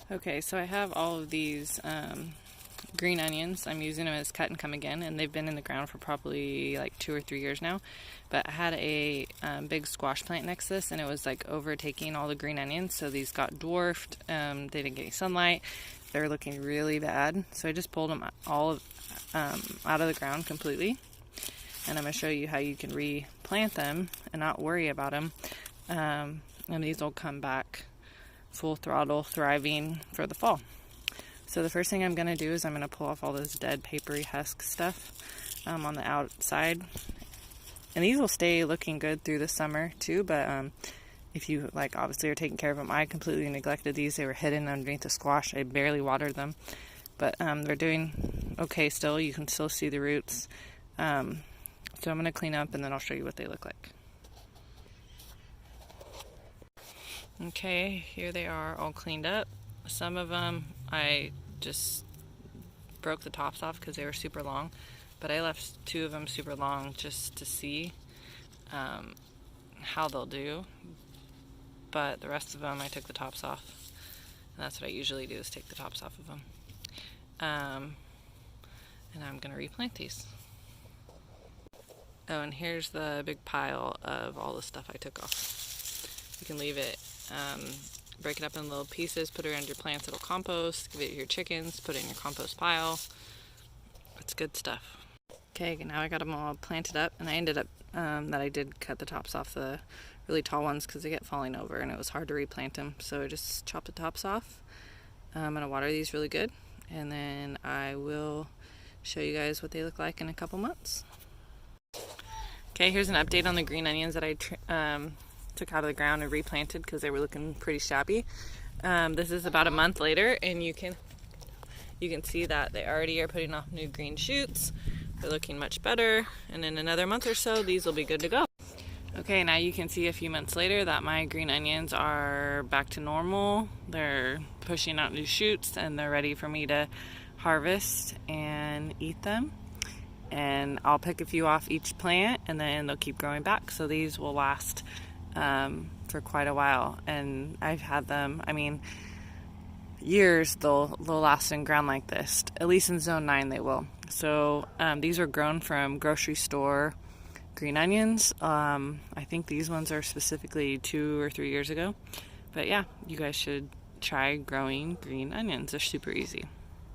Okay, so I have all of these green onions. I'm using them as cut and come again, and they've been in the ground for probably like 2 or 3 years now. But I had a big squash plant next to this, and it was like overtaking all the green onions, so these got dwarfed. They didn't get any sunlight. They're looking really bad, so I just pulled them all out of the ground completely. And I'm going to show you how you can replant them and not worry about them. And these will come back full throttle, thriving for the fall. So the first thing I'm going to do is I'm going to pull off all this dead papery husk stuff on the outside. And these will stay looking good through the summer too, but if you obviously are taking care of them, I completely neglected these. They were hidden underneath the squash. I barely watered them, but they're doing okay still. You can still see the roots. So I'm going to clean up and then I'll show you what they look like. Okay, here they are all cleaned up. Some of them I just broke the tops off because they were super long, but I left 2 of them super long just to see how they'll do. But the rest of them I took the tops off, and that's what I usually do, is take the tops off of them. And I'm going to replant these. Oh, and here's the big pile of all the stuff I took off. You can leave it, break it up in little pieces, put it around your plants, it'll compost, give it to your chickens, put it in your compost pile. It's good stuff. Okay, now I got them all planted up, and I ended up that I did cut the tops off the really tall ones because they get falling over and it was hard to replant them. So I just chopped the tops off. I'm going to water these really good, and then I will show you guys what they look like in a couple months. Okay, here's an update on the green onions that I took out of the ground and replanted because they were looking pretty shabby. This is about a month later, and you can see that they already are putting off new green shoots. They're looking much better, and in another month or so these will be good to go. Okay, now you can see a few months later that my green onions are back to normal. They're pushing out new shoots and they're ready for me to harvest and eat them. And I'll pick a few off each plant and then they'll keep growing back, so these will last for quite a while. And I've had them, years they'll last in ground like this. At least in zone 9 they will. So these were grown from grocery store green onions. I think these ones are specifically 2 or 3 years ago. But yeah, you guys should try growing green onions. They're super easy.